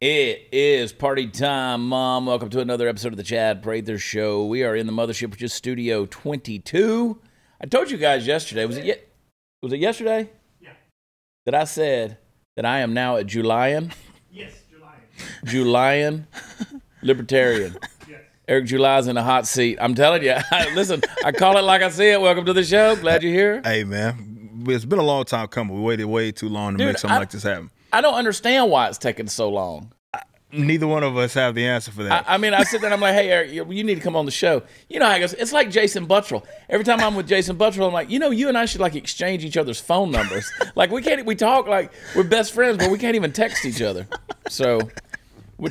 It is party time, Mom. Welcome to another episode of the Chad Prather Show. We are in the mothership, which is Studio 22. I told you guys yesterday, was it yesterday? Yeah. That I said that I am now a Julian? Yes, Julian. Julian libertarian. Yes. Eric July's in the hot seat. I'm telling you. Listen, I call it like I see it. Welcome to the show. Glad you're here. Hey, man. It's been a long time coming. We waited way too long to make something like this happen. I don't understand why it's taking so long. Neither one of us have the answer for that. I mean, I sit there and I'm like, hey, Eric, you need to come on the show. You know how it goes. It's like Jason Buttrell. Every time I'm with Jason Buttrell, I'm like, you and I should like exchange each other's phone numbers. Like we talk like we're best friends, but we can't even text each other. So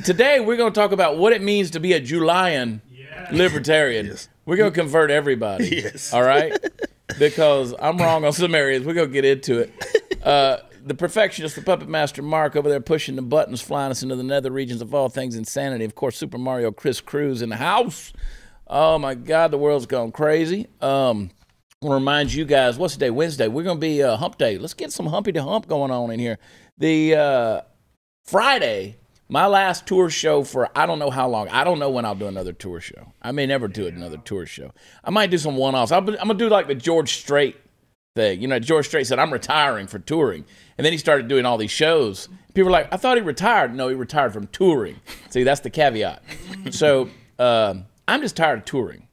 today we're going to talk about what it means to be a Julian libertarian. Yes. We're going to convert everybody. Yes. All right? Because I'm wrong on some areas. We're going to get into it. The perfectionist, the puppet master Mark over there pushing the buttons, flying us into the nether regions of all things insanity. Of course, Super Mario Chris Cruz in the house. Oh, my God, the world's gone crazy. I want to remind you guys, what's the day? Wednesday. We're going to be hump day. Let's get some humpy to hump going on in here. The Friday, my last tour show for I don't know how long. I don't know when I'll do another tour show. I may never do another tour show. I might do some one-offs. I'm going to do like the George Strait thing. You know, George Strait said, I'm retiring for touring. And then he started doing all these shows. People were like, I thought he retired. No, he retired from touring. See, that's the caveat. So I'm just tired of touring.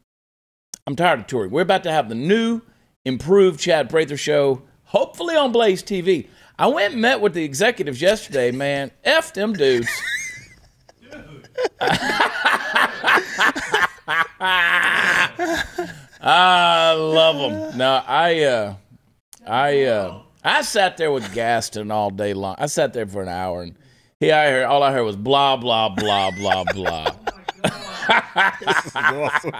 I'm tired of touring. We're about to have the new, improved Chad Prather Show, hopefully on BlazeTV. I went and met with the executives yesterday, man. F them dudes. I love them. No, I sat there with Gaston all day long. I sat there for an hour, and all I heard was blah, blah, blah, blah, blah. This is awesome.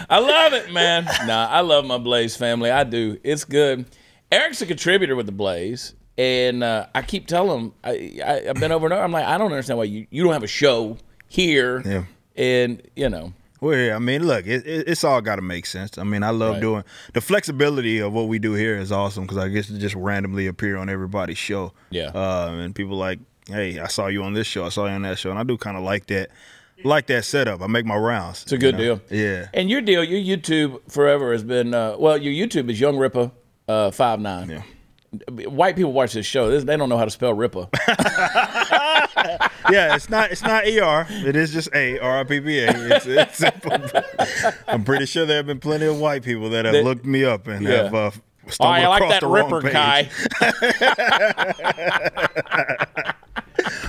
I love it, man. Nah, I love my Blaze family. I do. It's good. Eric's a contributor with the Blaze, and I keep telling him, I've been over and over. I'm like, I don't understand why you don't have a show here. Yeah. And, you know. Well, yeah, I mean, look, it's all got to make sense. I mean, I love doing the flexibility of what we do here is awesome because I guess it just randomly appear on everybody's show. Yeah. And people like, hey, I saw you on this show, I saw you on that show, and I do kind of like that setup. I make my rounds. It's a good deal. Yeah. And your deal, your YouTube forever has been well, your YouTube is Young Ripper 59. Yeah. White people watch this show. They don't know how to spell Ripper. Yeah, it's not ER. It is just A-R-I-P-P-A. It's simple. I'm pretty sure there have been plenty of white people that have looked me up and have stumbled I like across that the Ripper wrong page.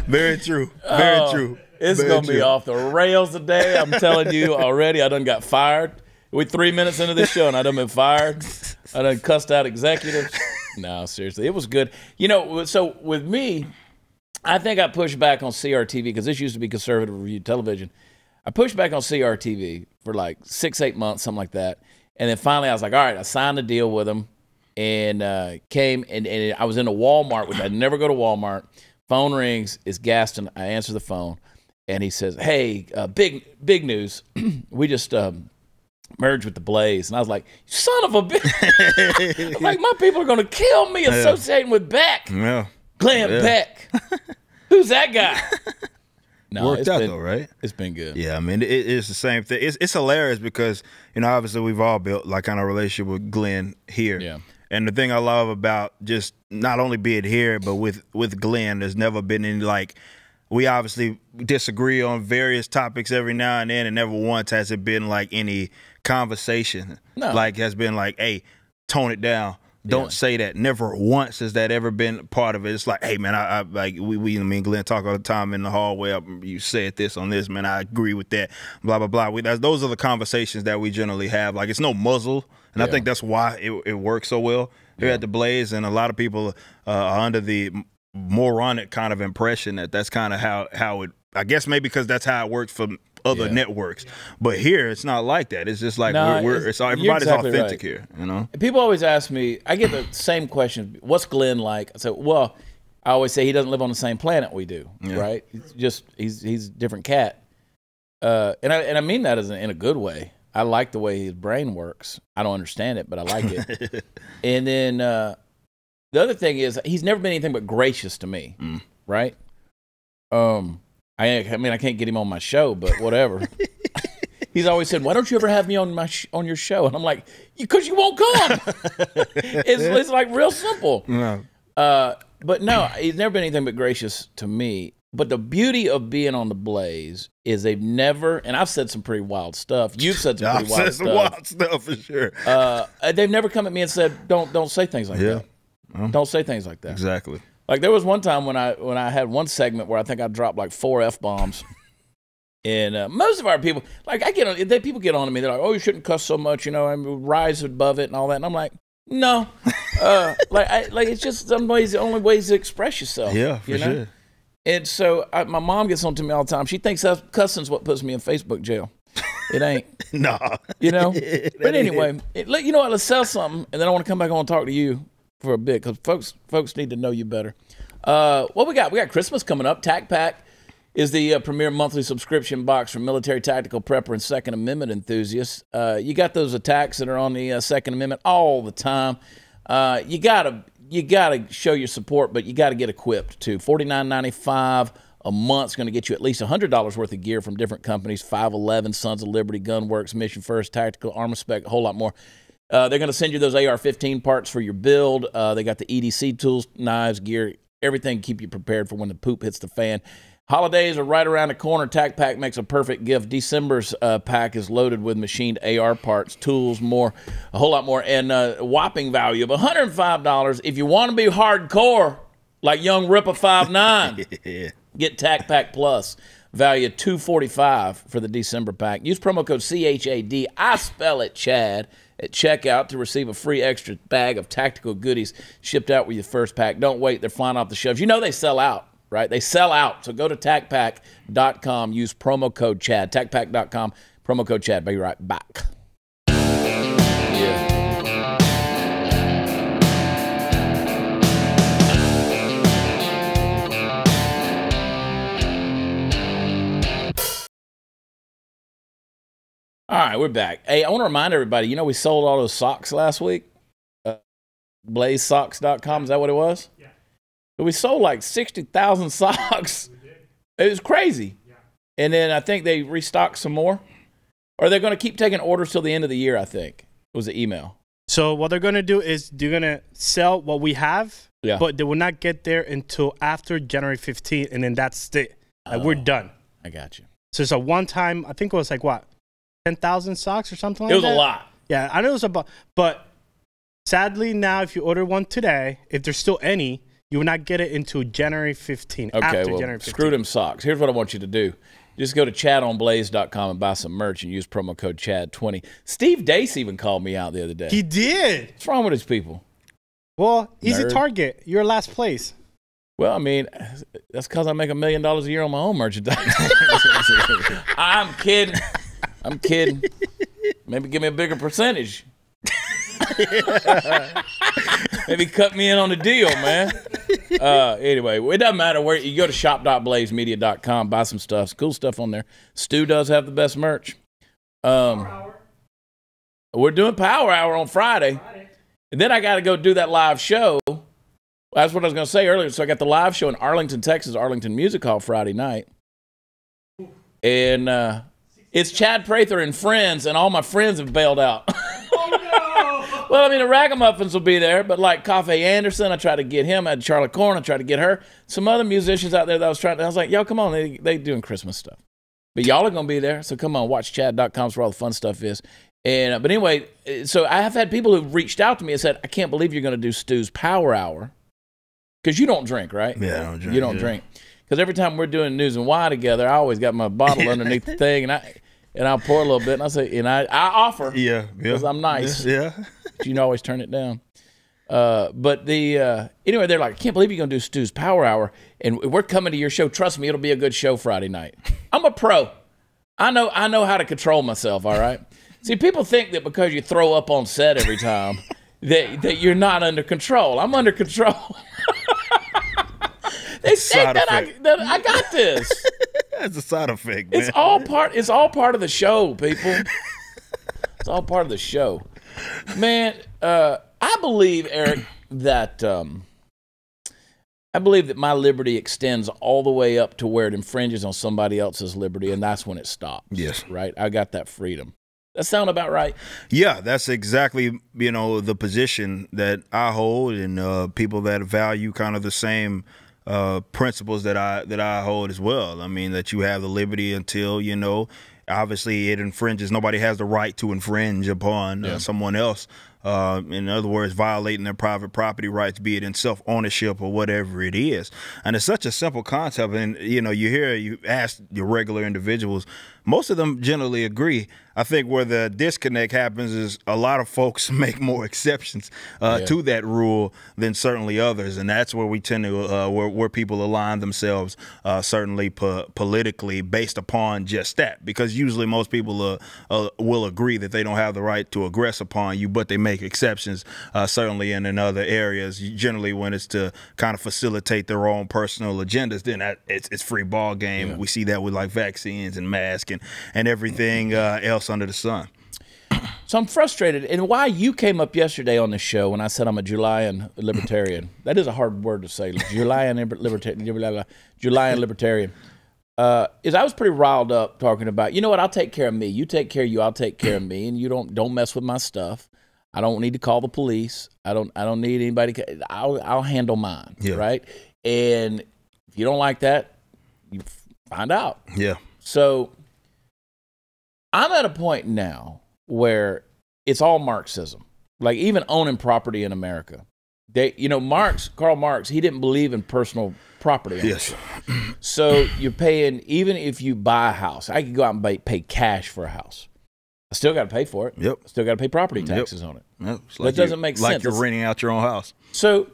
Very true. Very true. It's going to be off the rails today. I'm telling you already. I done got fired. We're 3 minutes into this show, and I done been fired. I done cussed out executives. No, seriously. It was good. You know, so with me, I think I pushed back on CRTV because this used to be conservative review television. I pushed back on CRTV for like 6-8 months, something like that. And then finally I was like, all right, I signed a deal with them and came and I was in a Walmart, which I'd never go to Walmart. Phone rings. It's Gaston. I answer the phone and he says, hey, big news. We just merged with the Blaze. And I was like, son of a bitch. Like, my people are going to kill me associating with Beck. Yeah. Glenn Beck. Who's that guy? No, worked out though, right? It's been good. Yeah, I mean, it's the same thing. It's hilarious because, you know, obviously we've all built like kind of relationship with Glenn here. Yeah. And the thing I love about just not only being here, but with Glenn, there's never been any like, we obviously disagree on various topics every now and then, and never once has it been like any conversation. No. Like has been like, hey, tone it down. Don't say that. Never once has that ever been part of it. It's like, hey man, I like me and Glenn talk all the time in the hallway. You said this on this, man. I agree with that. Blah blah blah. Those are the conversations that we generally have. Like it's no muzzle, and I think that's why it works so well here at the Blaze. And a lot of people are under the moronic kind of impression that that's kind of how it. I guess maybe because that's how it works for other networks, but here it's not like that. It's just like everybody's exactly authentic here, you know. People always ask me. I get the same question. What's Glenn like? I said, well, I always say he doesn't live on the same planet we do, right? He's a different cat, and I mean that as in a good way. I like the way his brain works. I don't understand it, but I like it. And then the other thing is he's never been anything but gracious to me, right? I mean, I can't get him on my show, but whatever. He's always said, "Why don't you ever have me on on your show?" And I'm like, "Because you won't come." It's like real simple. No. But no, he's never been anything but gracious to me. But the beauty of being on the Blaze is they've never, and I've said some pretty wild stuff. You've said some pretty wild stuff. Wild stuff for sure. They've never come at me and said, "Don't say things like that." Don't say things like that. Exactly. Like there was one time when I had one segment where I think I dropped like 4 F-bombs. And most of our people, like people get on to me. They're like, "Oh, you shouldn't cuss so much, rise above it and all that." And I'm like, no, it's just some ways, the only ways to express yourself. Yeah, for sure. And so my mom gets on to me all the time. She thinks cussing's what puts me in Facebook jail. It ain't. No. But anyway, let's sell something, and then I want to come back on and talk to you for a bit because folks need to know you better. What we got? We got Christmas coming up. TAC Pack is the premier monthly subscription box for military tactical prepper and Second Amendment enthusiasts. You got those attacks that are on the Second Amendment all the time. You gotta show your support, but you got to get equipped too. $49.95 a month is going to get you at least $100 worth of gear from different companies: 511, Sons of Liberty, Gunworks, Mission First, Tactical, Armor Spec, a whole lot more. They're going to send you those AR-15 parts for your build. They got the EDC tools, knives, gear, everything to keep you prepared for when the poop hits the fan. Holidays are right around the corner. TAC Pack makes a perfect gift. December's pack is loaded with machined AR parts, tools, more, a whole lot more, and a whopping value of $105. If you want to be hardcore, like young Ripper 5'9", get TAC Pack Plus, value $245 for the December pack. Use promo code CHAD, I spell it Chad, at checkout to receive a free extra bag of tactical goodies shipped out with your first pack. Don't wait. They're flying off the shelves. They sell out. Right? They sell out. So go to TACPack.com, use promo code Chad. TACPack.com, promo code Chad. Be right back. Yeah. All right, we're back. Hey, I want to remind everybody, we sold all those socks last week. BlazeSocks.com, is that what it was? Yeah. We sold like 60,000 socks. It was crazy. Yeah. And then I think they restocked some more. Or they're going to keep taking orders till the end of the year, I think. It was the email. So what they're going to do is they're going to sell what we have, but they will not get there until after January 15th, and then that's it. We're done. I got you. So it's a one-time, I think it was like, what, 10,000 socks or something like that? It was a lot. Yeah, I know it was about, but sadly now if you order one today, if there's still any, you will not get it until January 15th. Okay, well, screw them socks. Here's what I want you to do. Just go to chadonblaze.com and buy some merch and use promo code CHAD20. Steve Dace even called me out the other day. He did. What's wrong with his people? Well, easy target. You're last place. Well, I mean, that's because I make $1 million a year on my own merchandise. I'm kidding. Maybe give me a bigger percentage. Maybe cut me in on the deal, man. Anyway, it doesn't matter where you go to shop.blazemedia.com, buy some stuff. It's cool stuff on there. Stu does have the best merch. We're doing Power Hour on Friday. And then I got to go do that live show. That's what I was going to say earlier. So I got the live show in Arlington, Texas, Arlington Music Hall Friday night. And it's Chad Prather and friends, and all my friends have bailed out. Well, I mean, the Ragamuffins will be there, but like Coffee Anderson, I tried to get him. I had Charlotte Corn, I tried to get her. Some other musicians out there that I was like, y'all, come on, they doing Christmas stuff. But y'all are going to be there, so come on, watch Chad.com where all the fun stuff is. And But anyway, so I have had people who've reached out to me and said, I can't believe you're going to do Stu's Power Hour. Because you don't drink, right? Yeah, I don't drink. You don't drink. Because every time we're doing News and Why together, I always got my bottle underneath the thing, and I'll pour a little bit, and I say, and I offer, because I'm nice. Yeah. But you always turn it down. But anyway, they're like, I can't believe you're gonna do Stu's Power Hour, and we're coming to your show. Trust me, it'll be a good show Friday night. I'm a pro. I know how to control myself. All right. See, people think that because you throw up on set every time that you're not under control. I'm under control. They think that I got this. That's a side effect, man. It's all part of the show, people. It's all part of the show. Man, I believe, Eric, that my liberty extends all the way up to where it infringes on somebody else's liberty, and that's when it stops. Yes. Right? I got that freedom. That sound about right? Yeah, that's exactly, the position that I hold, and people that value kind of the same principles that I hold as well. I mean, that you have the liberty until, obviously it infringes. Nobody has the right to infringe upon someone else. In other words, violating their private property rights, be it in self-ownership or whatever it is. And it's such a simple concept. And, you ask your regular individuals, most of them generally agree. I think where the disconnect happens is a lot of folks make more exceptions to that rule than certainly others. And that's where we tend to, where people align themselves certainly politically based upon just that. Because usually most people will agree that they don't have the right to aggress upon you, but they make exceptions certainly in other areas. Generally when it's to kind of facilitate their own personal agendas, then it's free ball game. Yeah. We see that with like vaccines and masks and everything else under the sun. So I'm frustrated. And why you came up yesterday on the show when I said I'm a Julian libertarian. That is a hard word to say. Julian libertarian. Is I was pretty riled up talking about, you know what, I'll take care of me. You take care of you, I'll take care of me. And you don't mess with my stuff. I don't need to call the police. I don't need anybody. I'll handle mine. Yeah. Right. And if you don't like that, you find out. Yeah. So I'm at a point now where it's all Marxism. Like even owning property in America. Karl Marx, he didn't believe in personal property. Yes. So you're paying, even if you buy a house, I could go out and pay cash for a house. I still got to pay for it. Yep. I still got to pay property taxes on it. Yep. That doesn't make sense. Like you're renting out your own house. So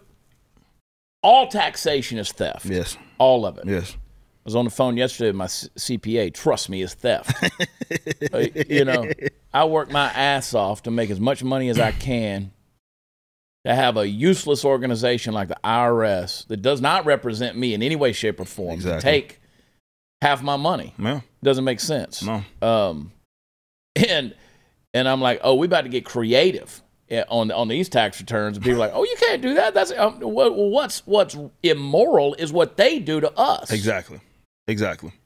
all taxation is theft. Yes. All of it. Yes. I was on the phone yesterday with my CPA. Trust me, it's theft. I work my ass off to make as much money as I can to have a useless organization like the IRS that does not represent me in any way, shape, or form take half my money. Yeah. Doesn't make sense. No. And I'm like, oh, we about to get creative on these tax returns. And people are like, oh, you can't do that. That's what's immoral is what they do to us. Exactly.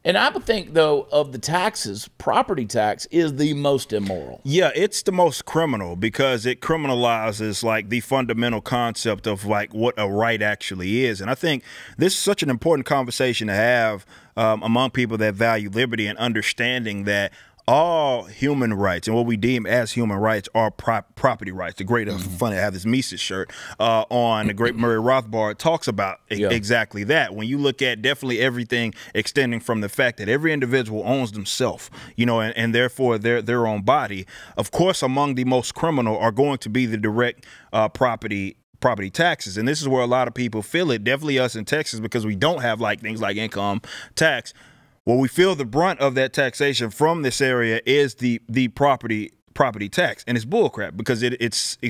And I would think, though, of the taxes, property tax is the most immoral. Yeah, it's the most criminal because it criminalizes like the fundamental concept of like what a right actually is. And I think this is such an important conversation to have among people that value liberty and understanding that all human rights and what we deem as human rights are property rights. The great, funny, I have this Mises shirt on. The great Murray Rothbard talks about exactly that. When you look at definitely everything extending from the fact that every individual owns themselves, and therefore their own body. Of course, among the most criminal are going to be the direct property taxes. And this is where a lot of people feel it, definitely us in Texas, because we don't have like things like income tax. Well, we feel the brunt of that taxation from this area is the property tax, and it's bullcrap because it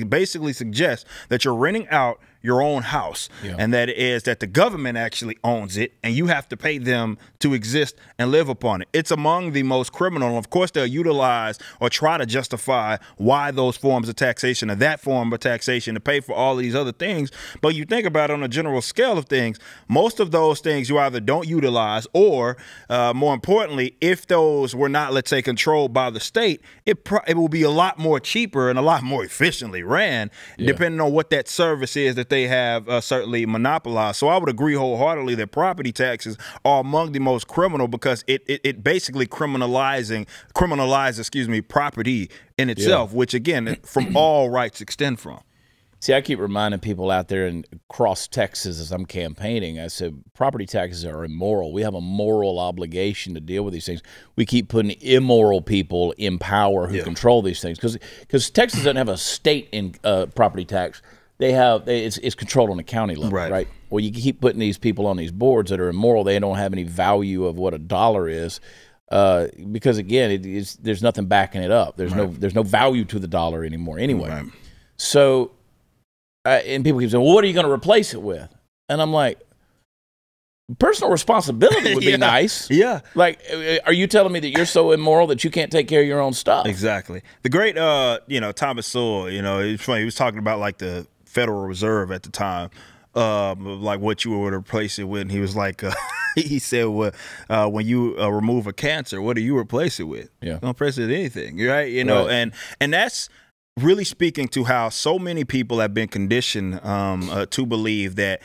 basically suggests that you're renting out your own house, and that is that the government actually owns it, and you have to pay them to exist and live upon it. It's among the most criminal, and of course they'll utilize or try to justify why those forms of taxation or that form of taxation to pay for all these other things. But you think about it on a general scale of things, most of those things you either don't utilize or, more importantly, if those were not, let's say, controlled by the state, it will be a lot more cheaper and a lot more efficiently ran, depending on what that service is that they have certainly monopolized. So I would agree wholeheartedly that property taxes are among the most criminal because it basically criminalizes property in itself, which again, from all rights extend from. See, I keep reminding people out there in across Texas as I'm campaigning, I said, property taxes are immoral. We have a moral obligation to deal with these things. We keep putting immoral people in power who control these things because Texas doesn't have a state in property tax. It's controlled on a county level, right? Well, you keep putting these people on these boards that are immoral. They don't have any value of what a dollar is, because again, there's nothing backing it up. There's no value to the dollar anymore. Anyway, so and people keep saying, well, what are you going to replace it with? And I'm like, Personal responsibility would be nice. Yeah. Like, are you telling me that you're so immoral that you can't take care of your own stuff? Exactly. The great, Thomas Sowell, it's funny. He was talking about like the Federal Reserve at the time, like what you would replace it with. And he was like, he said, well, when you remove a cancer, what do you replace it with? Yeah. Don't replace it with anything, right? And that's really speaking to how so many people have been conditioned to believe that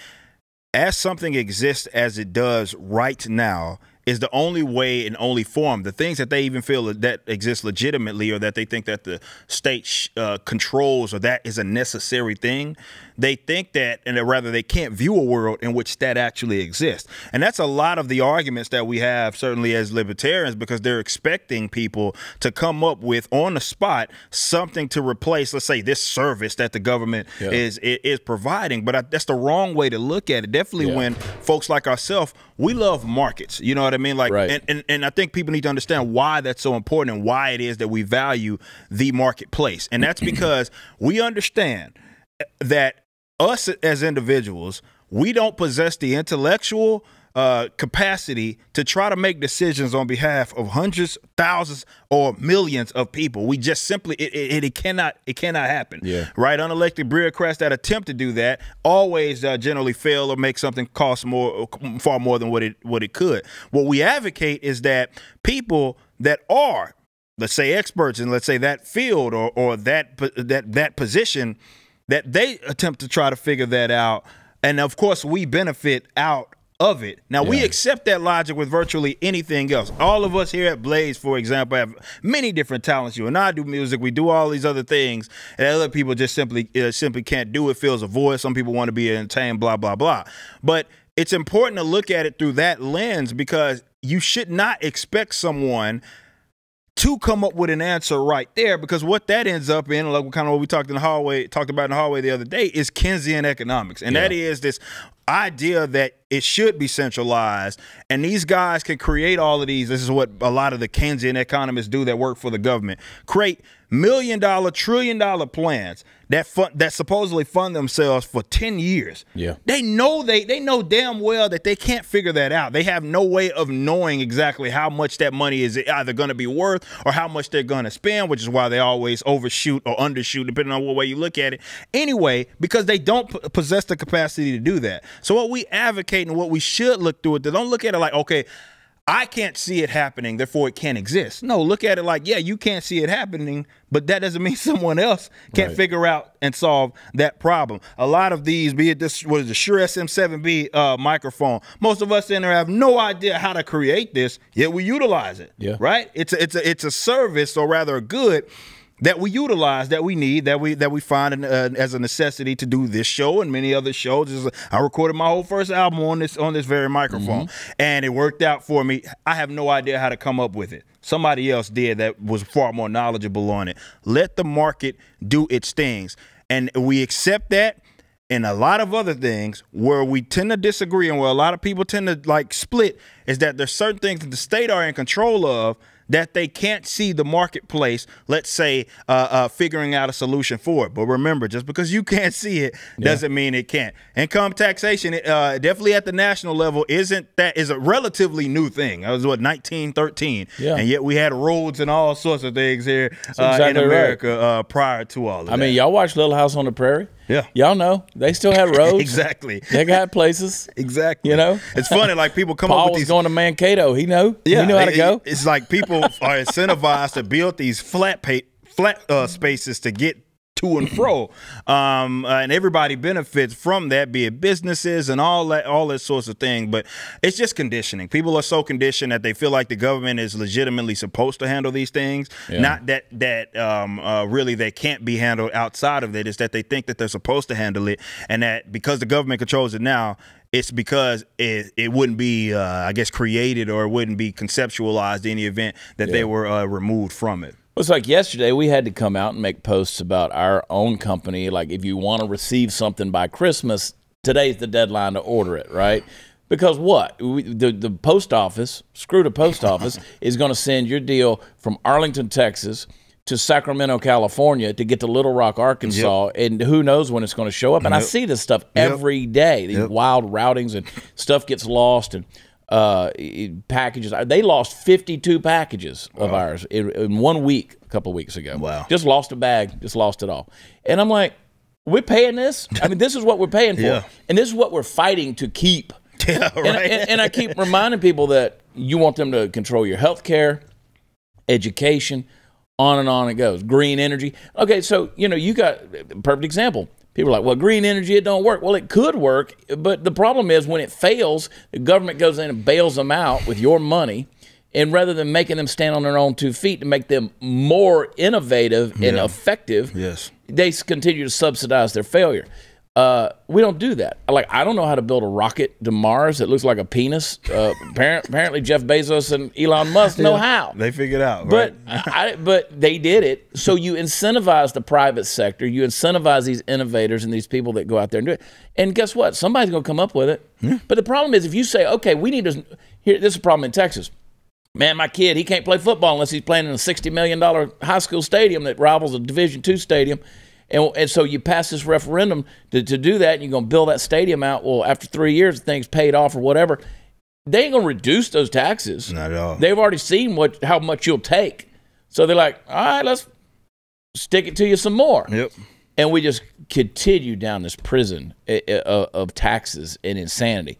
as something exists as it does right now is the only way and only form. The things that they even feel that exist legitimately, or that they think that the state controls, or that is a necessary thing, they think that, and rather they can't view a world in which that actually exists. And that's a lot of the arguments that we have, certainly as libertarians, because they're expecting people to come up with, on the spot, something to replace, let's say, this service that the government is providing. But that's the wrong way to look at it. Definitely when folks like ourselves, we love markets. You know what I mean? Like, and I think people need to understand why that's so important and why it is that we value the marketplace. And that's because we understand that us as individuals, we don't possess the intellectual capacity to try to make decisions on behalf of hundreds, thousands, or millions of people. We just simply, it cannot happen. Right? Unelected bureaucrats that attempt to do that always generally fail or make something cost far more than what it could. What we advocate is that people that are, let's say, experts in, let's say, that field or that position, that they attempt to try to figure that out. And of course, we benefit out of it. Now, we accept that logic with virtually anything else. All of us here at Blaze, for example, have many different talents. You and I do music. We do all these other things, and other people just simply can't do it, fills a void. Some people want to be entertained, blah, blah, blah. But it's important to look at it through that lens, because you should not expect someone to come up with an answer right there, because what that ends up in, like kind of what we talked about in the hallway the other day, is Keynesian economics. And that is this idea that it should be centralized, and these guys can create all of these. This is what a lot of the Keynesian economists do that work for the government. Create $1 million, $1 trillion plans that supposedly fund themselves for 10 years. They know damn well that they can't figure that out. They have no way of knowing exactly how much that money is either going to be worth or how much they're going to spend, which is why they always overshoot or undershoot, depending on what way you look at it. Anyway, because they don't possess the capacity to do that. So what we advocate and what we should look through it, they don't look at it like, okay, I can't see it happening, therefore it can't exist. No, look at it like, yeah, you can't see it happening, but that doesn't mean someone else can't figure out and solve that problem. A lot of these, be it this, what is the Shure SM7B microphone, most of us in there have no idea how to create this, yet we utilize it. Right? It's a service, or rather a good, that we utilize, that we need, that we find as a necessity to do this show and many other shows. I recorded my whole first album on this very microphone, and it worked out for me. I have no idea how to come up with it. Somebody else did that was far more knowledgeable on it. Let the market do its things, and we accept that. And a lot of other things where we tend to disagree, and where a lot of people tend to like split, is that there's certain things that the state are in control of that they can't see the marketplace, let's say, figuring out a solution for it. But remember, just because you can't see it doesn't mean it can't. Income taxation, definitely at the national level, is a relatively new thing. That was, what, 1913. And yet we had roads and all sorts of things here in America prior to all of that. I mean, y'all watch Little House on the Prairie? Y'all know they still had roads. Exactly. They got places. Exactly. You know, it's funny. Like people come Paul up with was these. Going to Mankato. He know. He knew how to go. It's like people are incentivized to build these flat spaces to get to and fro, and everybody benefits from that, be it businesses and all that sorts of things. But it's just conditioning. People are so conditioned that they feel like the government is legitimately supposed to handle these things. Not that really they can't be handled outside of it. It's that they think that they're supposed to handle it, and that because the government controls it now, it's because it wouldn't be, I guess, created, or it wouldn't be conceptualized in the event that they were removed from it. It's like yesterday we had to come out and make posts about our own company. Like, if you want to receive something by Christmas, today's the deadline to order it, right? Because what? The post office, screw the post office, is going to send your deal from Arlington, Texas to Sacramento, California to get to Little Rock, Arkansas, and who knows when it's going to show up. And I see this stuff every day, these wild routings, and stuff gets lost, and packages. They lost 52 packages of ours in 1 week a couple of weeks ago. Wow. Just lost a bag, just lost it all. And I'm like, we're paying this? I mean, this is what we're paying for. And this is what we're fighting to keep. Yeah, right. And I keep reminding people that you want them to control your health care, education, on it goes. Green energy. Okay, so, you got a perfect example. People are like, well, green energy, it don't work. Well, it could work, but the problem is when it fails, the government goes in and bails them out with your money, and rather than making them stand on their own 2 feet to make them more innovative and effective, they continue to subsidize their failure. We don't do that. I don't know how to build a rocket to Mars that looks like a penis. Apparently, Jeff Bezos and Elon Musk know how. They figured out, right? But but they did it. So you incentivize the private sector. You incentivize these innovators and these people that go out there and do it. And guess what? Somebody's going to come up with it. But the problem is if you say, okay, we need to – here, this is a problem in Texas. Man, my kid, he can't play football unless he's playing in a $60 million high school stadium that rivals a Division II stadium. And so you pass this referendum to do that, and you're going to build that stadium out. Well, after 3 years, the thing's paid off or whatever. They ain't going to reduce those taxes. Not at all. They've already seen how much you'll take. So they're like, all right, let's stick it to you some more. Yep. And we just continue down this prison of taxes and insanity.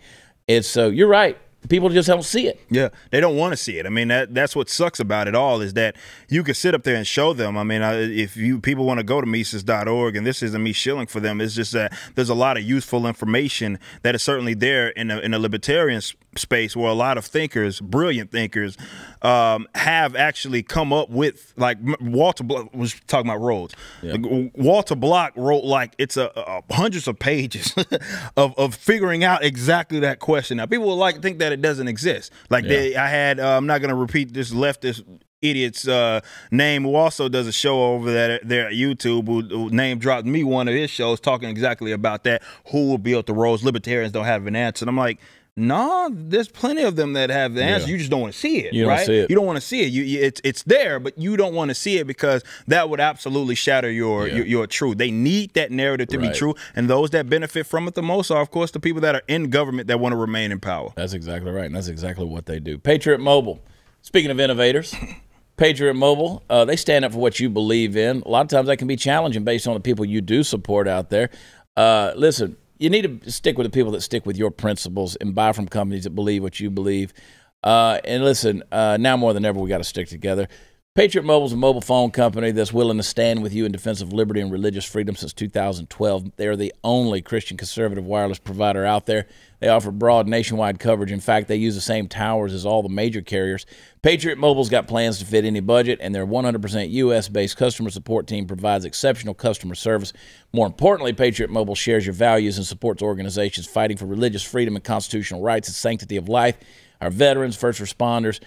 And so you're right. People just don't see it. Yeah, they don't want to see it. I mean, that's what sucks about it all is that you can sit up there and show them. I mean, if people want to go to Mises.org, and this isn't me shilling for them, it's just that there's a lot of useful information that is certainly there in a libertarian space where a lot of thinkers, brilliant thinkers, have actually come up with, like Walter Block was talking about roads. Yeah. Walter Block wrote it's hundreds of pages of figuring out exactly that question. Now, people will think that it doesn't exist. I'm not going to repeat this leftist idiot's name who also does a show over there at YouTube who name dropped me one of his shows talking exactly about that. Who will build the roads? Libertarians don't have an answer. And I'm like, no, there's plenty of them that have the answer. You just don't want to see it, you right? Don't see it. You don't want to see it. It's there, but you don't want to see it because that would absolutely shatter your truth. They need that narrative to be true, and those that benefit from it the most are, of course, the people that are in government that want to remain in power. That's exactly right, and that's exactly what they do. Patriot Mobile. Speaking of innovators, Patriot Mobile, they stand up for what you believe in. A lot of times that can be challenging based on the people you do support out there. Listen, you need to stick with the people that stick with your principles and buy from companies that believe what you believe. And listen, now more than ever, we got to stick together. Patriot Mobile is a mobile phone company that's willing to stand with you in defense of liberty and religious freedom since 2012. They're the only Christian conservative wireless provider out there. They offer broad nationwide coverage. In fact, they use the same towers as all the major carriers. Patriot Mobile's got plans to fit any budget, and their 100% U.S.-based customer support team provides exceptional customer service. More importantly, Patriot Mobile shares your values and supports organizations fighting for religious freedom and constitutional rights and sanctity of life. Our veterans, first responders.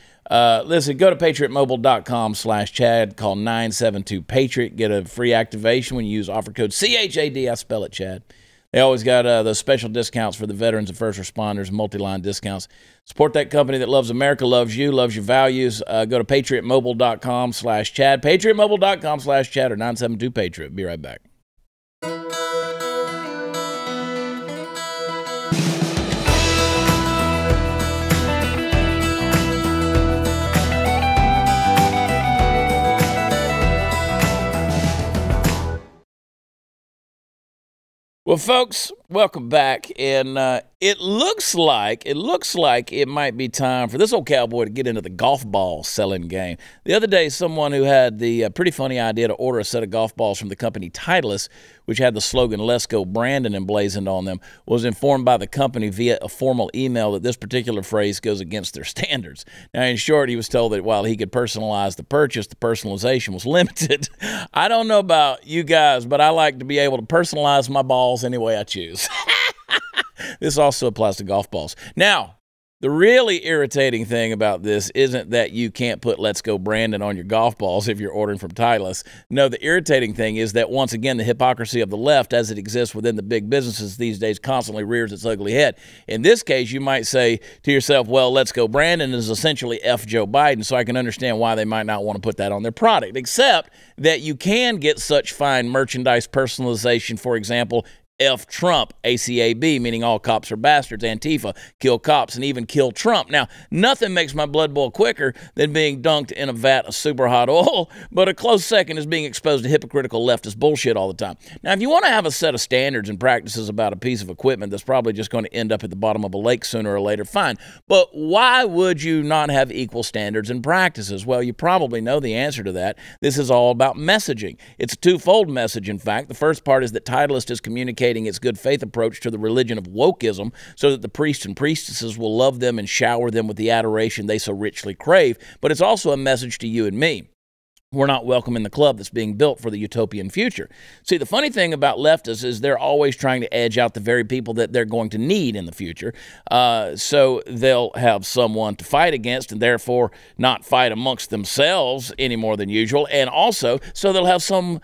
Listen, go to patriotmobile.com/Chad. Call 972-PATRIOT. Get a free activation when you use offer code CHAD. I spell it, Chad. They always got those special discounts for the veterans and first responders, multi-line discounts. Support that company that loves America, loves you, loves your values. Go to patriotmobile.com/Chad. Patriotmobile.com/Chad or 972-PATRIOT. Be right back. Well, folks, welcome back, and it looks like it might be time for this old cowboy to get into the golf ball selling game. The other day, someone who had the pretty funny idea to order a set of golf balls from the company Titleist, which had the slogan "Let's Go Brandon" emblazoned on them, was informed by the company via a formal email that this particular phrase goes against their standards. Now, in short, he was told that while he could personalize the purchase, the personalization was limited. I don't know about you guys, but I like to be able to personalize my balls any way I choose. This also applies to golf balls. Now, The really irritating thing about this isn't that you can't put "Let's Go Brandon" on your golf balls if you're ordering from Titleist. No, the irritating thing is that, once again, the hypocrisy of the left as it exists within the big businesses these days constantly rears its ugly head. In this case, you might say to yourself, well, "Let's Go Brandon" is essentially F Joe Biden, so I can understand why they might not want to put that on their product, except that you can get such fine merchandise personalization, for example, F Trump, ACAB, meaning all cops are bastards, Antifa, kill cops, and even kill Trump. Now, nothing makes my blood boil quicker than being dunked in a vat of super hot oil, but a close second is being exposed to hypocritical leftist bullshit all the time. Now, if you want to have a set of standards and practices about a piece of equipment that's probably just going to end up at the bottom of a lake sooner or later, fine. But why would you not have equal standards and practices? Well, you probably know the answer to that. This is all about messaging. It's a twofold message, in fact. The first part is that Titleist is communicating its good faith approach to the religion of wokeism so that the priests and priestesses will love them and shower them with the adoration they so richly crave. But it's also a message to you and me. We're not welcome in the club that's being built for the utopian future. See, the funny thing about leftists is they're always trying to edge out the very people that they're going to need in the future. So they'll have someone to fight against and therefore not fight amongst themselves any more than usual. And also, so they'll have some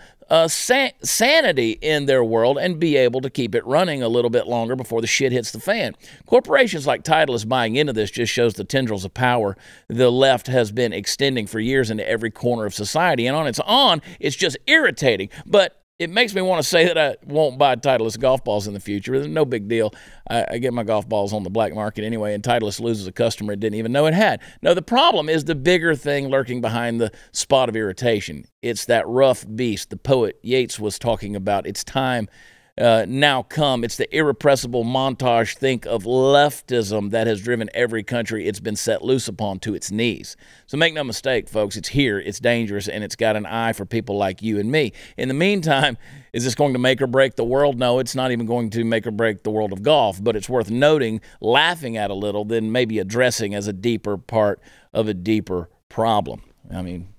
sanity in their world and be able to keep it running a little bit longer before the shit hits the fan. Corporations like Titleist buying into this just shows the tendrils of power the left has been extending for years into every corner of society. And on its own, it's just irritating. But it makes me want to say that I won't buy Titleist golf balls in the future. It's no big deal. I get my golf balls on the black market anyway, and Titleist loses a customer it didn't even know it had. No, the problem is the bigger thing lurking behind the spot of irritation. It's that rough beast the poet Yeats was talking about. It's time now come. It's the irrepressible montage think of leftism that has driven every country it's been set loose upon to its knees. So make no mistake, folks, it's here, it's dangerous, and it's got an eye for people like you and me. In the meantime, is this going to make or break the world? No, it's not even going to make or break the world of golf, but it's worth noting, laughing at a little, then maybe addressing as a deeper part of a deeper problem. I mean,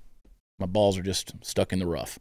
my balls are just stuck in the rough.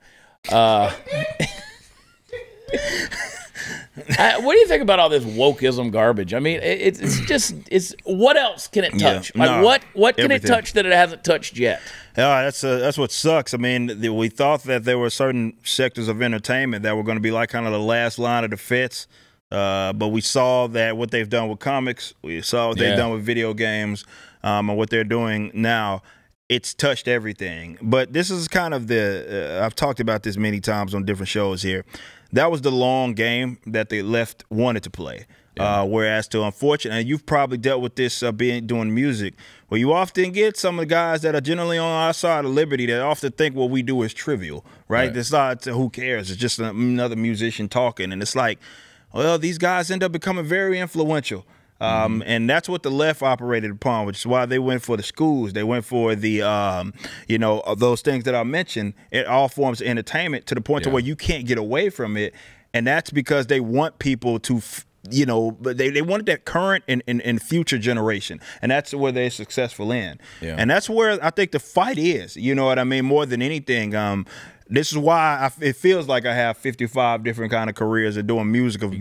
What do you think about all this wokeism garbage? I mean, it's what else can it touch? Yeah, like what can it touch that it hasn't touched yet? That's what sucks. I mean, we thought that there were certain sectors of entertainment that were going to be like kind of the last line of defense, but we saw that what they've done with comics, we saw what they've done with video games, and what they're doing now. It's touched everything. But this is kind of I've talked about this many times on different shows here. That was the long game that the left wanted to play. Yeah. Whereas to unfortunately, and you've probably dealt with this doing music, where you often get some of the guys that are generally on our side of liberty that often think what we do is trivial, right? It's not who cares. It's just another musician talking. And it's like, well, these guys end up becoming very influential. And that's what the left operated upon, which is why they went for the schools. They went for the, those things that I mentioned, in all forms of entertainment, to the point to where you can't get away from it. And that's because they want people to, they wanted that current and future generation. And that's where they're successful in. Yeah. And that's where I think the fight is, you know what I mean, more than anything. This is why it feels like I have 55 different kind of careers of doing music of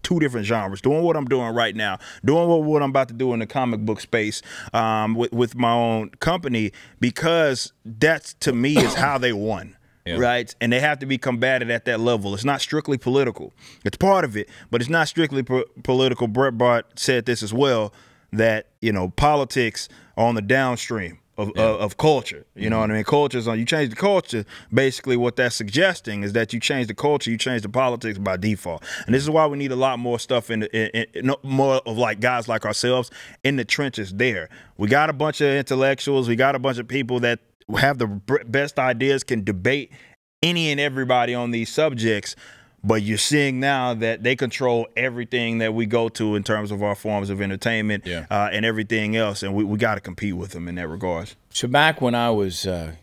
two different genres, doing what I'm doing right now, doing what I'm about to do in the comic book space with my own company, because that's, to me, is how they won. Yeah. Right, and they have to be combated at that level. It's not strictly political. It's part of it, but it's not strictly political. Brett Bart said this as well, that politics are on the downstream of culture. You know what I mean? Culture's on. You change the culture. Basically, what that's suggesting is that you change the culture, you change the politics by default. And this is why we need a lot more stuff more of like guys like ourselves in the trenches. There, we got a bunch of intellectuals. We got a bunch of people that have the best ideas, can debate any and everybody on these subjects, but you're seeing now that they control everything that we go to in terms of our forms of entertainment and everything else, and we got to compete with them in that regard. So back when I was, in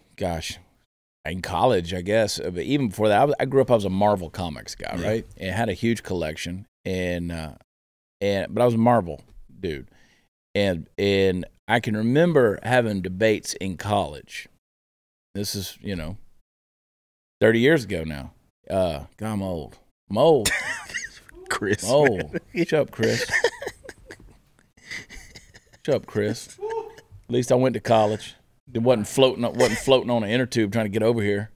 college, I guess, but even before that, I grew up, I was a Marvel Comics guy, right? And had a huge collection, but I was a Marvel dude. And I can remember having debates in college. This is, 30 years ago now. God, I'm old. I'm old. Chris. I'm old. Shut up, Chris. Shut up, Chris. At least I went to college. It wasn't floating on an inner tube trying to get over here.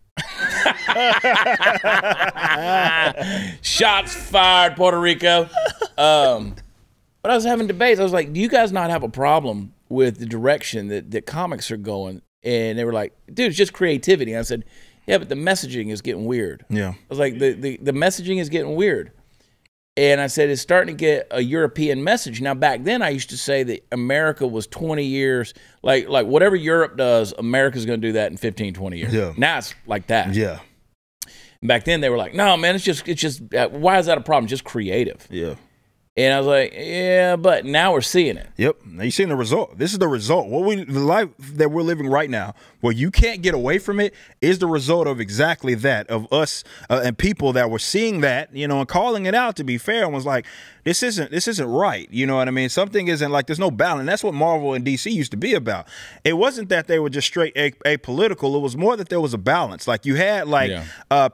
Shots fired, Puerto Rico. But I was having debates. I was like, do you guys not have a problem with the direction that comics are going? And they were like, dude, it's just creativity. And I said, yeah, but the messaging is getting weird. Yeah. I was like, the messaging is getting weird. And I said, it's starting to get a European message. Now, back then, I used to say that America was 20 years, like whatever Europe does, America's going to do that in 15, 20 years. Yeah. Now it's like that. Yeah. Back then, they were like, no, man, it's just why is that a problem? It's just creative. Yeah. And I was like, yeah, but now we're seeing it. Yep. Now you're seeing the result. This is the result. The life that we're living right now, where you can't get away from it, is the result of exactly that, of us and people that were seeing that, you know, and calling it out, to be fair, and was like, this isn't right. You know what I mean? Something isn't, like, there's no balance. That's what Marvel and DC used to be about. It wasn't that they were just straight apolitical. It was more that there was a balance. Like, you had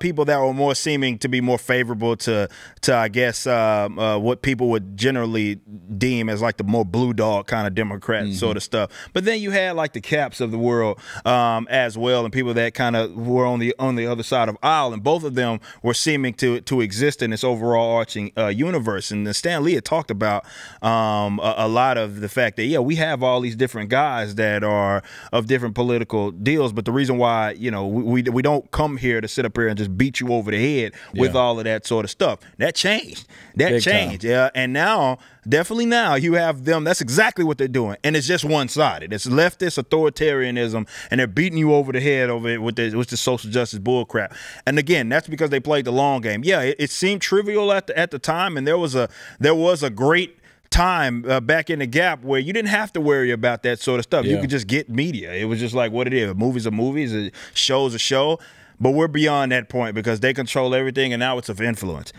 people that were more seeming to be more favorable to I guess what people would generally deem as like the more blue dog kind of Democrat sort of stuff. But then you had like the Caps of the world as well, and people that kind of were on the other side of the aisle, and both of them were seeming to exist in this overall arching universe. And Stan Lee had talked about a lot of the fact that, yeah, we have all these different guys that are of different political deals, but the reason why, you know, we don't come here to sit up here and just beat you over the head with all of that sort of stuff. That changed. That changed. Yeah. And now, definitely now, you have them. That's exactly what they're doing. And it's just one-sided. It's leftist authoritarianism, and they're beating you over the head over it with the social justice bullcrap. And again, that's because they played the long game. Yeah, it seemed trivial at the time, and there was a great time back in the gap where you didn't have to worry about that sort of stuff. You could just get media. It was just like what it is. Movies are movies, a show's a show. But we're beyond that point because they control everything, and now it's of influence.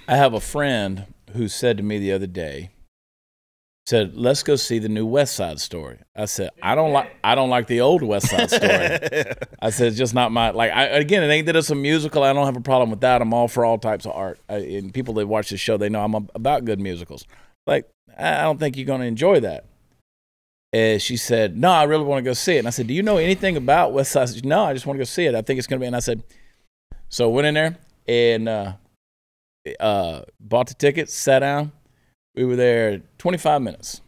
I have a friend who said to me the other day, said, let's go see the new West Side Story. I said, I don't like the old West Side Story. I said, it's just not my, again, it ain't that it's a musical. I don't have a problem with that. I'm all for all types of art. And people that watch the show, they know I'm about good musicals. Like, I don't think you're going to enjoy that. And she said, no, I really want to go see it. And I said, do you know anything about West Side? She said, no, I just want to go see it. I think it's going to be. And I said, so I went in there and bought the tickets, sat down. We were there 25 minutes.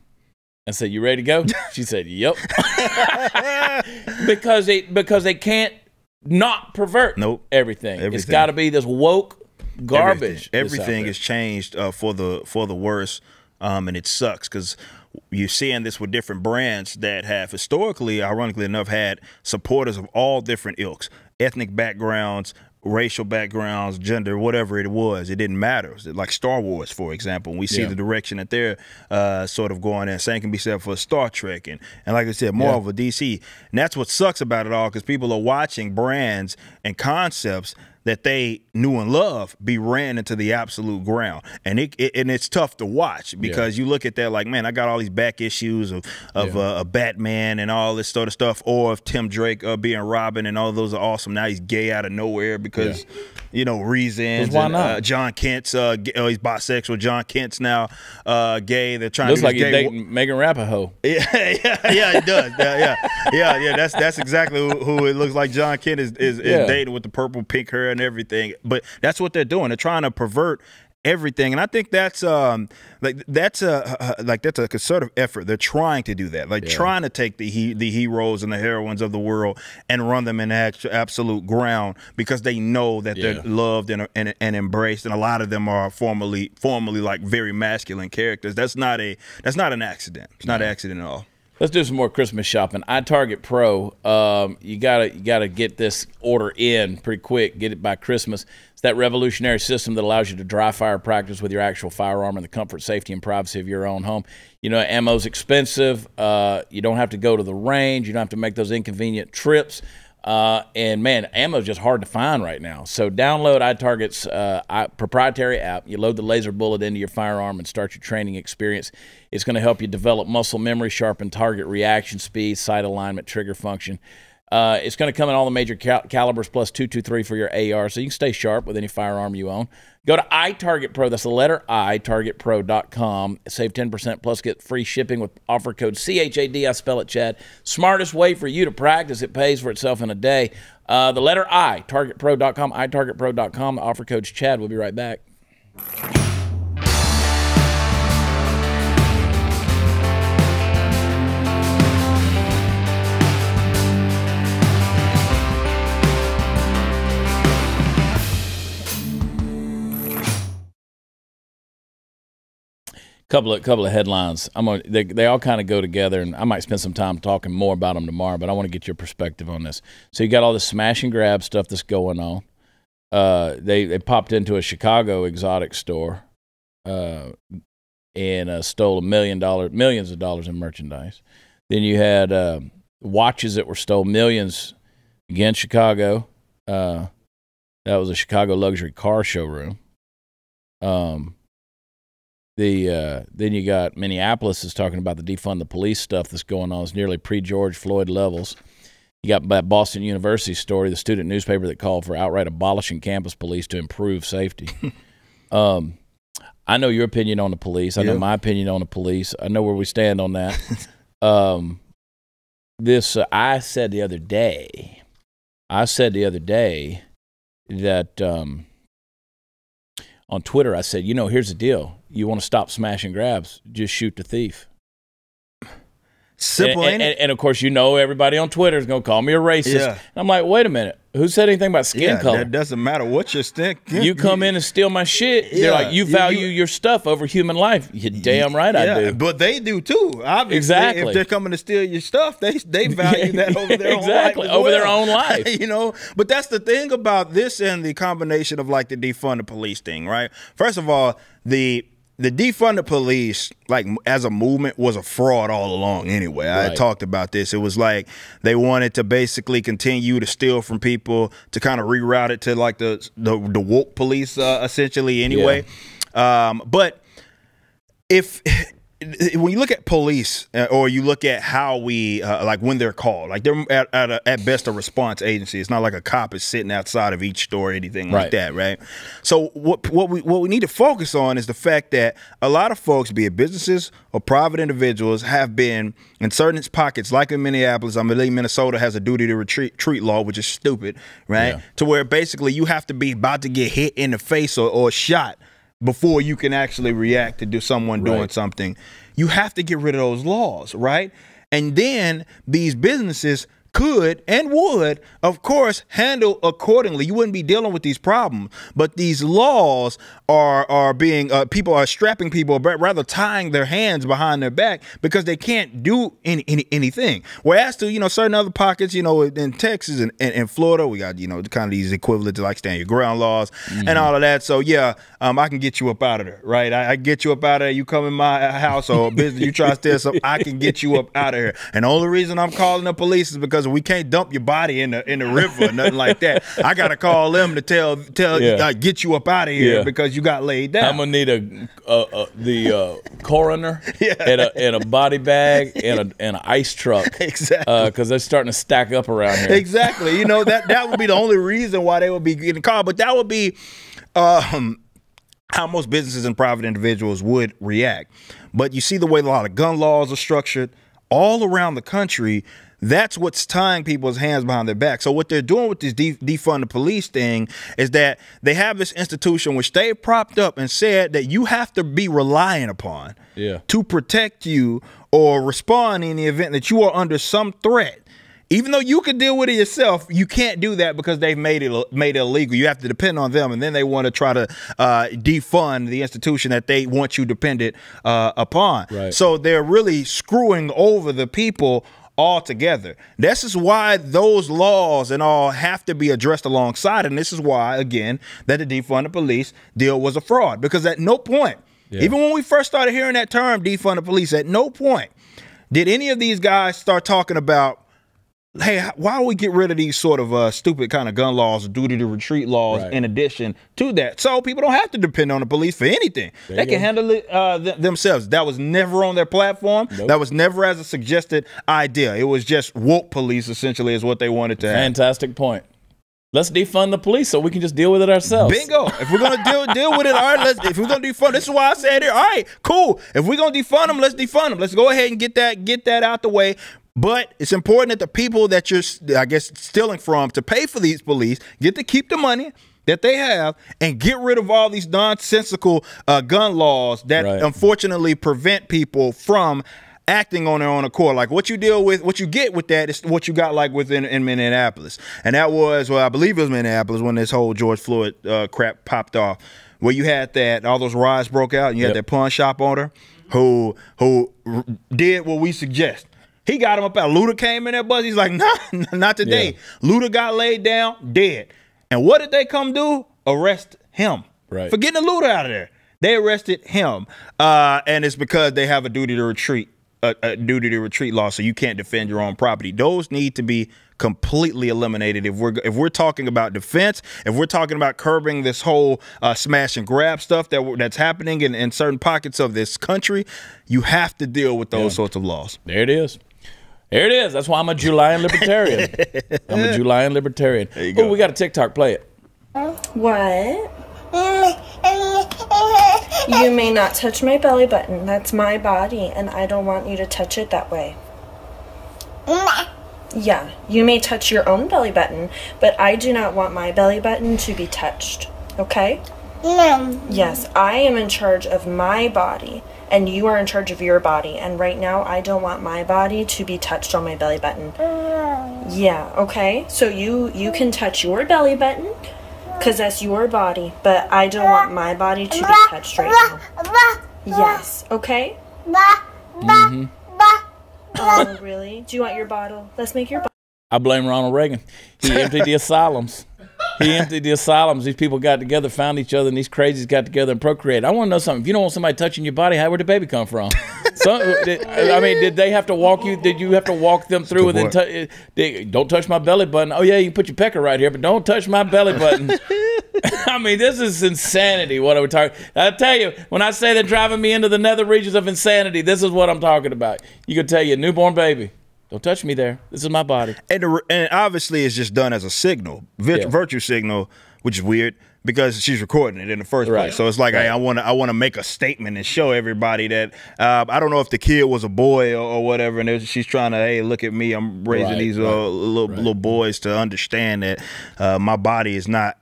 I said, you ready to go? She said, yep. because they can't not pervert everything. It's got to be this woke garbage. Everything is changed for the worse, and it sucks because you're seeing this with different brands that have historically, ironically enough, had supporters of all different ilks, ethnic backgrounds, racial backgrounds, gender, whatever it was. It didn't matter. Like Star Wars, for example. We see the direction that they're sort of going in. Same can be said for Star Trek and like I said, Marvel, DC. And that's what sucks about it all, because people are watching brands and concepts that they knew and loved be ran into the absolute ground, and it's tough to watch because you look at that like, man, I got all these back issues of Batman and all this sort of stuff, or of Tim Drake being Robin, and all those are awesome. Now he's gay out of nowhere because you know reasons. Why not? John Kent's he's bisexual. John Kent's now gay. They're trying looks to like he's dating Megan Rapinoe. Yeah, it does. Yeah. That's exactly who it looks like. John Kent is dating with the purple pink hair and everything. But that's what they're doing. They're trying to pervert everything, and I think that's that's a concerted effort. They're trying to do that, trying to take the heroes and the heroines of the world and run them in absolute ground, because they know that they're loved and embraced, and a lot of them are formerly like very masculine characters. That's not an accident. It's not an accident at all. Let's do some more Christmas shopping. iTarget Pro, you gotta get this order in pretty quick. Get it by Christmas. It's that revolutionary system that allows you to dry fire practice with your actual firearm in the comfort, safety, and privacy of your own home. You know, ammo's expensive. You don't have to go to the range. You don't have to make those inconvenient trips. And man, ammo is just hard to find right now. So download iTarget's proprietary app. You load the laser bullet into your firearm and start your training experience. It's going to help you develop muscle memory, sharpen target reaction speed, sight alignment, trigger function. It's going to come in all the major calibers plus 223 for your AR, so you can stay sharp with any firearm you own. Go to iTargetPro. That's the letter I, targetpro.com. Save 10% plus get free shipping with offer code CHAD. I spell it, Chad. Smartest way for you to practice. It pays for itself in a day. The letter I, targetpro.com, itargetpro.com. The offer code's Chad. We'll be right back. Couple of headlines. They all kind of go together, and I might spend some time talking more about them tomorrow. But I want to get your perspective on this. So you got all this smash and grab stuff that's going on. They popped into a Chicago exotic store and stole millions of dollars in merchandise. Then you had watches that were stolen, millions. Again, Chicago. That was a Chicago luxury car showroom. Then you got Minneapolis is talking about the defund the police stuff that's going on. It's nearly pre-George Floyd levels. You got that Boston University story, the student newspaper that called for outright abolishing campus police to improve safety. I know your opinion on the police. I know my opinion on the police. I know where we stand on that. I said the other day that on Twitter, I said, here's the deal. You want to stop smash and grabs, just shoot the thief. Simple, ain't it? And of course, everybody on Twitter is going to call me a racist. Yeah. And I'm like, wait a minute. Who said anything about skin color? That doesn't matter what your skin. You come in and steal my shit. They're like, you value your stuff over human life. You're damn right I do. But they do too. Obviously, exactly. If they're coming to steal your stuff, they value that over their own life. Over their own life. But that's the thing about this and the combination of like the defund the police thing, right? First of all, the defund the police, like as a movement, was a fraud all along anyway. Right. I talked about this. It was like they wanted to basically continue to steal from people to kind of reroute it to like the woke police essentially anyway. Yeah. But when you look at police or you look at how we like when they're called, like they're at best a response agency. It's not like a cop is sitting outside of each store or anything like that, right? So what we need to focus on is the fact that a lot of folks, be it businesses or private individuals, have been in certain pockets, like in Minneapolis. I believe Minnesota has a duty to retreat law, which is stupid, right? Yeah. To where basically you have to be about to get hit in the face or shot before you can actually react to someone doing something. You have to get rid of those laws, right? And then these businesses could and would, of course, handle accordingly. You wouldn't be dealing with these problems. But these laws are being, people are strapping people, but rather tying their hands behind their back because they can't do anything. Whereas to, certain other pockets, in Texas and Florida, we got, kind of these equivalent to like stand your ground laws and all of that. So, I can get you up out of there, right? I get you up out of there. You come in my house or business, you try to steal something, I can get you up out of here. And the only reason I'm calling the police is because we can't dump your body in the river or nothing like that. I got to call them to tell get you up out of here because you got laid down. I'm gonna need the coroner and a body bag and an ice truck. Exactly, because they're starting to stack up around here. Exactly. That would be the only reason why they would be getting called. But that would be how most businesses and private individuals would react. But you see the way a lot of gun laws are structured all around the country. That's what's tying people's hands behind their back. So what they're doing with this defund the police thing is that they have this institution which they propped up and said that you have to be reliant upon to protect you or respond in the event that you are under some threat. Even though you can deal with it yourself, you can't do that because they've made it illegal. You have to depend on them, and then they want to try to defund the institution that they want you dependent upon. Right. So they're really screwing over the people altogether. This is why those laws and all have to be addressed alongside, and this is why, again, that the defund the police deal was a fraud. Because at no point, even when we first started hearing that term, defund the police, at no point did any of these guys start talking about hey, why don't we get rid of these sort of stupid kind of gun laws, duty to retreat laws, in addition to that, so people don't have to depend on the police for anything. They can handle it themselves. That was never on their platform. That was never as a suggested idea. It was just woke police, essentially, is what they wanted to have. Fantastic point. Let's defund the police so we can just deal with it ourselves. Bingo. If we're gonna deal with it, all right. If we're gonna defund, this is why I said here. All right, cool. If we're gonna defund them, let's defund them. Let's go ahead and get that out the way. But it's important that the people that you're, I guess, stealing from to pay for these police get to keep the money that they have and get rid of all these nonsensical gun laws that unfortunately prevent people from acting on their own accord. Like what you deal with, what you get with that is what you got like within in Minneapolis. And that was, well, I believe it was Minneapolis when this whole George Floyd crap popped off, where you had that, all those riots broke out and you had that pawn shop owner who did what we suggest. He got him up out. Luda came in there, buzz. He's like, nah, not today. Luda got laid down, dead. And what did they come do? Arrest him. For getting the Luda out of there. They arrested him. And it's because they have a duty to retreat. A duty to retreat law, so you can't defend your own property. Those need to be completely eliminated. If we're talking about defense, if we're talking about curbing this whole smash and grab stuff that's happening in certain pockets of this country, you have to deal with those sorts of laws. There it is. There it is. That's why I'm a Julian libertarian. I'm a Julian libertarian. Oh, we got a TikTok. Play it. What? You may not touch my belly button. That's my body, and I don't want you to touch it that way. Yeah, you may touch your own belly button, but I do not want my belly button to be touched. Okay? Yes, I am in charge of my body, and you are in charge of your body, and right now I don't want my body to be touched on my belly button. Yeah, okay? So you can touch your belly button, because that's your body, but I don't want my body to be touched right now. Yes, okay? Oh, really? Do you want your bottle? Let's make your bottle. I blame Ronald Reagan. He emptied the asylums. He emptied the asylums. These people got together, found each other, and these crazies got together and procreated. I want to know something. If you don't want somebody touching your body, where'd the baby come from? I mean, did they have to walk you? Did you have to walk them through and then don't touch my belly button? Oh, yeah, you can put your pecker right here, but don't touch my belly button. I mean, this is insanity. What are we talking? I tell you, when I say they're driving me into the nether regions of insanity, this is what I'm talking about. You could tell your newborn baby, don't touch me there. This is my body. And obviously, it's just done as a signal, virtue signal, which is weird because she's recording it in the first place. So it's like, hey, I want to make a statement and show everybody that I don't know if the kid was a boy or whatever, and she's trying to, hey, look at me, I'm raising these little boys to understand that my body is not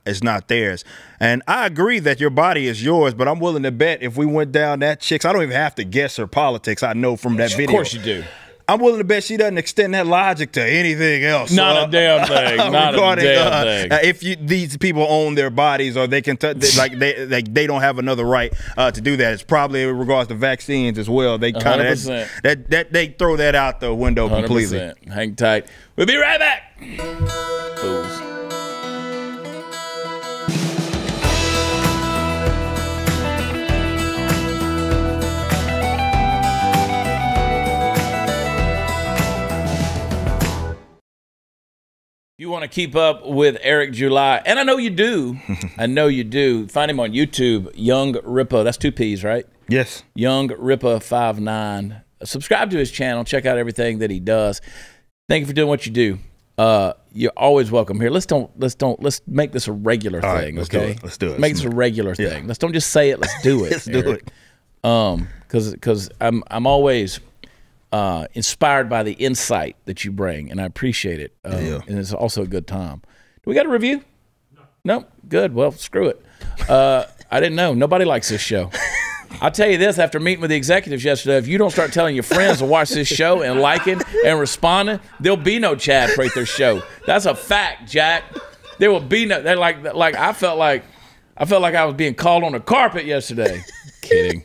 theirs. And I agree that your body is yours, but I'm willing to bet if we went down that chick's, I don't even have to guess her politics. I know from that video. Of course you do. I'm willing to bet she doesn't extend that logic to anything else. Not a damn thing. Not a damn thing. If these people own their bodies, or they can they don't have another right to do that. It's probably in regards to vaccines as well. They kind of they throw that out the window completely. 100%. Hang tight. We'll be right back. Fools. You want to keep up with Eric July, and I know you do. I know you do. Find him on YouTube, Young Rippa. That's 2 P's, right? Yes. Young Rippa 59. Subscribe to his channel. Check out everything that he does. Thank you for doing what you do. You're always welcome here. Let's make this a regular thing. Let's okay? do it. Let's do it. Make this a regular thing. Let's don't just say it. Let's do it. Let's do it. Because I'm always inspired by the insight that you bring, and I appreciate it. And it's also a good time. Do we got a review? No. Good. Well, screw it. I didn't know. Nobody likes this show. I'll tell you this, after meeting with the executives yesterday, if you don't start telling your friends to watch this show and liking and responding, there'll be no Chad Prather show. That's a fact, Jack. There will be no. They're like I felt like I was being called on the carpet yesterday. Kidding.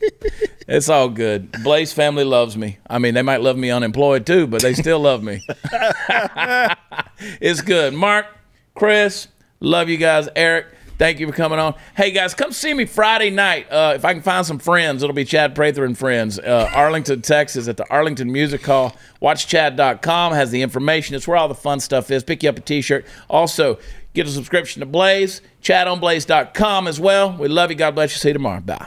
It's all good. Blaze family loves me. I mean, they might love me unemployed too, but they still love me. It's good. Mark, Chris, love you guys. Eric, Thank you for coming on. Hey, guys, come see me Friday night. If I can find some friends, it'll be Chad Prather and Friends. Arlington, Texas, at the Arlington Music Hall. WatchChad.com has the information. It's where all the fun stuff is. Pick you up a T-shirt. Also, get a subscription to Blaze. ChadOnBlaze.com as well. We love you. God bless you. See you tomorrow. Bye.